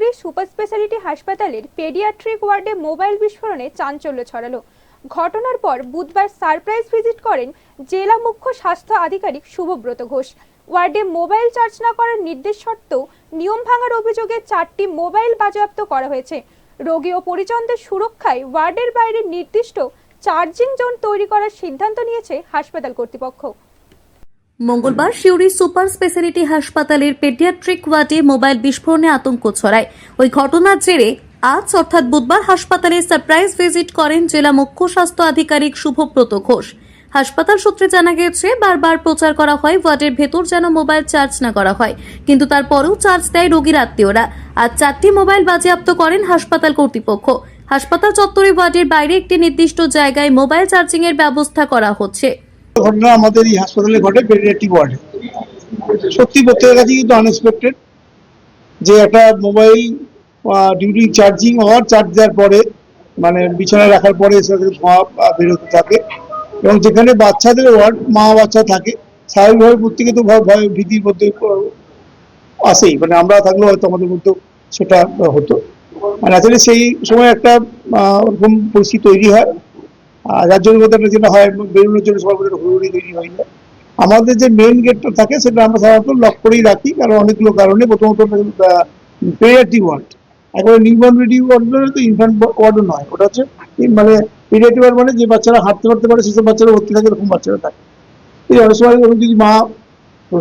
শিউরি super speciality হাসপাতালের paediatric ওয়ার্ডে mobile বিস্ফোরণে চাঞ্চল্য ছড়ালো। ঘটনার পর বুধবার সারপ্রাইজ ভিজিট করেন জেলা মুখ্য স্বাস্থ্য আধিকারিক শুভব্রত ঘোষ। ওয়ার্ডে মোবাইল চার্জ না করার নির্দেশ সত্ত্বেও নিয়ম ভাঙার অভিযোগে 4টি মোবাইল বাজেয়াপ্ত করা হয়েছে। রোগী ও পরিজনদের সুরক্ষায় ওয়ার্ডের বাইরে নির্দিষ্ট চার্জিং জোন তৈরি করার সিদ্ধান্ত নিয়েছে হাসপাতাল কর্তৃপক্ষ। মঙ্গলবার শিউরি সুপার স্পেশালিটি হাসপাতালের পেডিয়াট্রিক ওয়ার্ডে মোবাইল বিস্ফোরণে আতঙ্ক ছড়ায়। ওই ঘটনার জেরে আজ অর্থাৎ বুধবার হাসপাতালে সারপ্রাইজ ভিজিট করেন জেলা মুখ্য স্বাস্থ্য আধিকারিক শুভব্রত ঘোষ। হাসপাতাল সূত্রে জানা গেছে, বারবার প্রচার করা হয় ওয়ার্ডের ভেতর যেন মোবাইল চার্জ না করা হয়, কিন্তু তারপরেও চার্জ দেয় রোগীর আত্মীয়রা। আজ 4টি মোবাইল বাজেয়াপ্ত করেন হাসপাতাল কর্তৃপক্ষ। হাসপাতাল চত্বরে ওয়ার্ডের বাইরে একটি নির্দিষ্ট জায়গায় মোবাইল চার্জিং এর ব্যবস্থা করা হচ্ছে। ঘটনা আমাদের এই হাসপাতালে ঘটে পেডিয়াট্রিক ওয়ার্ডে। সত্যি প্রত্যেকের কাছে কিন্তু আনএক্সপেক্টেড যে একটা মোবাইল ডিউটি চার্জিং হওয়ার চার্জ দেওয়ার পরে মানে বিছানায় রাখার পরে ধোঁয়া বেরোতে থাকে, এবং যেখানে বাচ্চাদের ওয়ার্ড মা বাচ্চা থাকে স্বাভাবিকভাবে প্রত্যেকে তো ভয় ভীতির মধ্যে আসেই, মানে আমরা থাকলেও হয়তো আমাদের মধ্যে সেটা হতো। মানে আসলে সেই সময় একটা ওরকম পরিস্থিতি তৈরি হয়, যার জন্য যেটা হয় বেরোনোর জন্য সবার মধ্যে হুড়ুড়ি তৈরি হয়ে যায়। আমাদের যে মেইন গেটটা থাকে সেটা আমরা সাধারণত লক করেই রাখি, কারণ অনেকগুলো কারণে। প্রথমত পেডিয়াট্রিক ওয়ার্ড একেবারে নিউবর্ন বেবি ওয়ার্ড তো ইনফ্যান্ট ওয়ার্ডও নয়, ওটা হচ্ছে মানে পেডিয়াট্রিক ওয়ার্ড মানে যে বাচ্চারা হাঁটতে পারতে পারে সেসব বাচ্চারা ভর্তি থাকে, এরকম বাচ্চারা থাকে। এই অনেক সময় যদি মা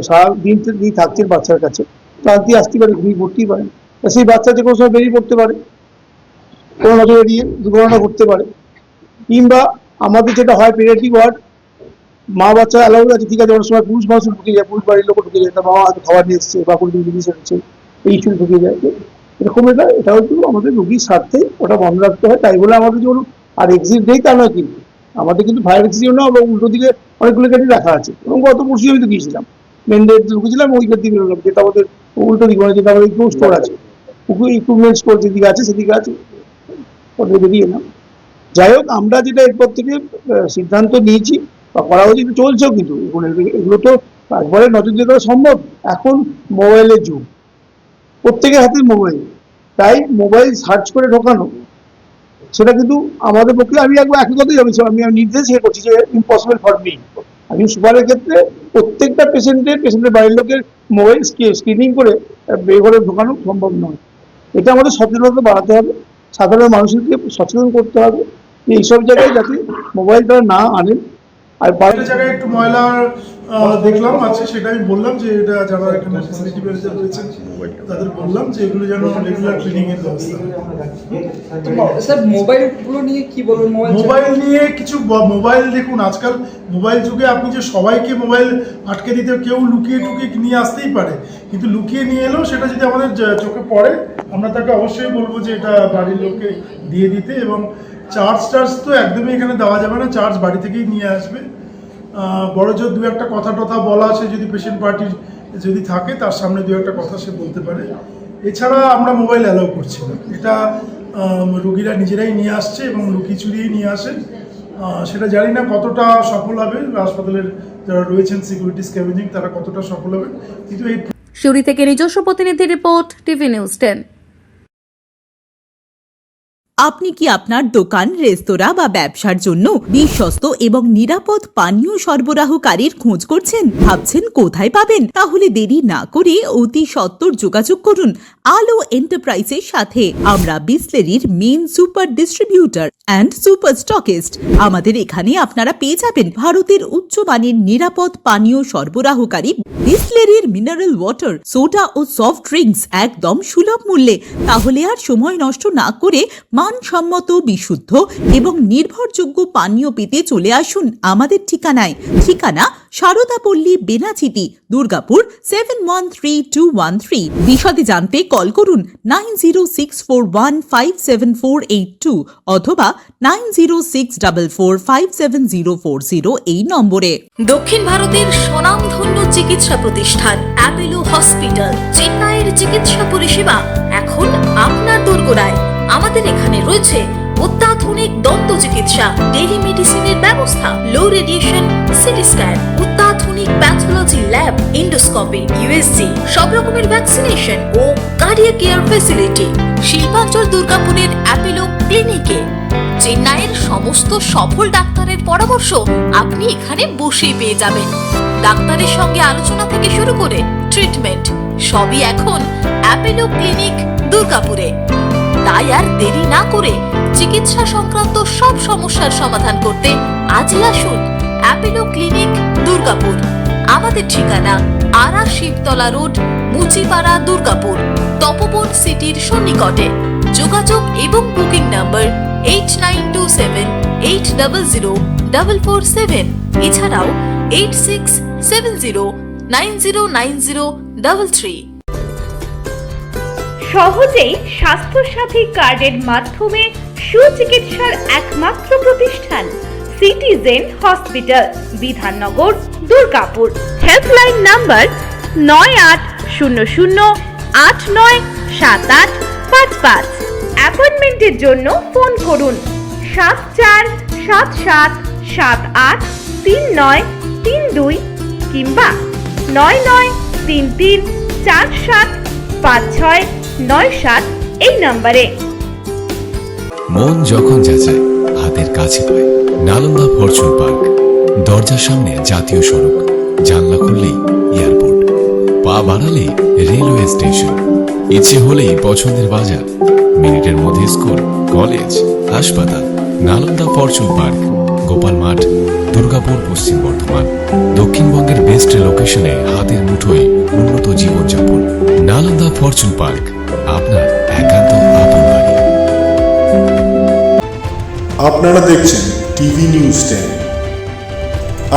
সারাদিন থাকছেন বাচ্চার কাছে, ক্লান্তি আসতে পারে, ঘুমিয়ে পড়তেই পারে, সেই বাচ্চা যে কোনো সময় বেরিয়ে পড়তে পারে, কোনো নজর এড়িয়ে দুর্ঘটনা ঘটতে পারে। কিংবা আমাদের যেটা হয় পেডিয়াট্রিক ওয়ার্ড মা বাচ্চা অ্যালাউড আছে, ঠিক আছে, অনেক সময় পুরুষ মানুষ ঢুকে যায়, পুরুষ বাড়ির লোক ঢুকে যায়, তার বাবা হয়তো খাবার নিয়ে এসছে বা কোনো জিনিস এসেছে, এই ইস্যু ঢুকে যায়। এরকম এটা হয়তো আমাদের রোগীর স্বার্থে ওটা বন্ধ রাখতে হয়, তাই বলে আমাদের যেমন আর এক্সিট নেই তা নয়, কিন্তু আমাদের কিন্তু ফায়ার এক্সিট না, উল্টো দিকে অনেকগুলো গাড়ি রাখা আছে। এবং গত পরশু আমি তো গিয়েছিলাম, মেন গেট ঢুকেছিলাম, ওই গেট দিয়ে বেরোলাম, যেটা আমাদের উল্টো দিকে মানে যেটা আমাদের স্টোর আছে, ইকুইপমেন্ট স্টোর যেদিকে আছে সেদিকে আছে, ওটা বেরিয়ে এলাম। যাই হোক, আমরা যেটা এরপর থেকে সিদ্ধান্ত নিয়েছি বা করা হয়েছে, চলছেও, কিন্তু এগুলো তো একবারে নজর দিয়ে করা সম্ভব। এখন মোবাইলের যুগ, প্রত্যেকের হাতে মোবাইল, তাই মোবাইল সার্চ করে ঢোকানো সেটা কিন্তু আমাদের পক্ষে, আমি একবার একই কথাই যাচ্ছি, আমি নির্দেশ করছি যে ইম্পসিবল ফর মি। আমি সুপারের ক্ষেত্রে প্রত্যেকটা পেশেন্টের বাড়ির লোকের মোবাইল স্ক্রিনিং করে বের করে ঢোকানো সম্ভব নয়। এটা আমাদের সচেতনতা বাড়াতে হবে, সাধারণ মানুষকে সচেতন করতে হবে এইসব জায়গায় যাতে মোবাইল তারা না আনেন। আর বাইরের জায়গায় একটু ময়লা দেখলাম আছে, সেটা আমি বললাম যে এটা যারা এখানে ফ্যাসিলিটি ম্যানেজার রয়েছেন তাদের বললাম যে এগুলো যেন রেগুলার ক্লিনিং এর ব্যবস্থা। স্যার মোবাইলগুলো নিয়ে কি বলবেন? মোবাইল নিয়ে কিছু মোবাইল দেখুন, আজকাল মোবাইল যুগে আপনি যে সবাইকে মোবাইল আটকে দিতে, কেউ লুকিয়ে টুকিয়ে নিয়ে আসতেই পারে, কিন্তু লুকিয়ে নিয়ে এলেও সেটা যদি আমাদের চোখে পড়ে আমরা তাকে অবশ্যই বলবো যে এটা বাড়ির লোককে দিয়ে দিতে। এবং চার্জ তো একদমই এখানে দেওয়া যাবে না, চার্জ বাড়ি থেকেই নিয়ে আসবে। বড় জোর দু একটা কথা টথা বলা আছে, যদি পেশেন্ট পার্টির যদি থাকে তার সামনে দু একটা কথা সে বলতে পারে। এছাড়া আমরা মোবাইল অ্যালাউ করছি না, এটা রোগীরা নিজেরাই নিয়ে আসছে এবং লুকিয়ে চুরিয়ে নিয়ে আসে। সেটা জানি না কতটা সফল হবে, হাসপাতালের যারা রয়েছেন সিকিউরিটি স্ক্যাভেঞ্জিং তারা কতটা সফল হবে, কিন্তু এই শিউরি থেকে নিজস্ব প্রতিনিধি রিপোর্ট, টিভি নিউজ 10। আপনি কি আপনার দোকান, রেস্তোরাঁ বা ব্যবসার জন্য বিশ্বস্ত এবং নিরাপদ পানীয় সরবরাহকারীর খোঁজ করছেন? ভাবছেন কোথায় পাবেন? তাহলে দেরি না করে অতি সত্বর যোগাযোগ করুন আলো এন্টারপ্রাইজের সাথে। আমরা বিসলেরির main super distributor and super stockist. আমাদের এখানে আপনারা পেয়ে যাবেন ভারতের উচ্চমানের নিরাপদ পানীয় সরবরাহকারী বিসলেরির মিনারেল ওয়াটার, সোডা ও সফট ড্রিঙ্কস একদম সুলভ মূল্যে। তাহলে আর সময় নষ্ট না করে মানসম্মত, বিশুদ্ধ এবং নির্ভরযোগ্য পানীয় পেতে চলে আসুন আমাদের ঠিকানায়। ঠিকানা সারদাপল্লী, বেনাচিতি, দুর্গাপুর 713213। বিশদে জানতে কল করুন 9064157482 অথবা 9064457040 এই নম্বরে। দক্ষিণ ভারতের স্বনামধন্য চিকিৎসা প্রতিষ্ঠান অ্যাপোলো হসপিটাল, চেন্নাইয়ের চিকিৎসা পরিষেবা এখন আপনার দোরগোড়ায়। আমাদের এখানে রয়েছে অত্যাধুনিক দন্ত চিকিৎসা, টেলিমেডিসিনের ব্যবস্থা, লো রেডিয়েশন সিটি স্ক্যান, অত্যাধুনিক প্যাথোলজি ল্যাব, ইন্ডোস্কোপি, ইউএসজি, সব রকমের ভ্যাকসিনেশন ও কার্ডিয়াক কেয়ার ফ্যাসিলিটি শিল্পাঞ্চল দুর্গাপুরের অ্যাপোলো ক্লিনিকে। চেন্নাইয়ের সমস্ত সফল ডাক্তারের পরামর্শ আপনি এখানে বসেই পেয়ে যাবেন। ডাক্তারের সঙ্গে আলোচনা থেকে শুরু করে ট্রিটমেন্ট সবই এখন অ্যাপোলো ক্লিনিক দুর্গাপুরে। তাই আর দেরি না করে চিকিৎসা সংক্রান্ত সব সমস্যার সমাধান করতে আজই আসুন অ্যাপোলো ক্লিনিক দুর্গাপুর। আমাদের ঠিকানা আরা শিবতলা রোড, মুচিপাড়া, দুর্গাপুর, তপবন সিটির সন্নিকটে। যোগাযোগ এবং বুকিং নাম্বার 8927800447, এছাড়াও 8670909033। সহজেই স্বাস্থ্যসাথী কার্ডের মাধ্যমে সুচিকিৎসার একমাত্র প্রতিষ্ঠান citizen hospital, Bidhannagar, Durgapur. Helpline number 9800897855। অ্যাপয়েন্টমেন্টের জন্য ফোন করুন 7477783932 কিংবা 9933475697 এই নম্বরে। মন যখন যাচায় হাতের কাছে পায়। নালন্দা ফরচুন পার্ক, দরজার সামনে জাতীয় সড়ক, জানলা খুললেই এয়ারপোর্ট, পা বাড়ালে রেলওয়ে স্টেশন, ইচ্ছে হলেই পছন্দের বাজার, মিনিটের মধ্যে স্কুল, কলেজ, হাসপাতাল। নালন্দা ফরচুন পার্ক, গোপাল মাঠ, দুর্গাপুর, পশ্চিম বর্ধমান। দক্ষিণবঙ্গের বেস্ট লোকেশনে হাতের মুঠোয় উন্নত জীবনযাপন। নালন্দা ফরচুন পার্ক, আপনার একান্ত আপন বাড়ি। আপনারা দেখছেন টিভি নিউজ 10।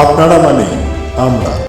আপনারা মানে আমরা।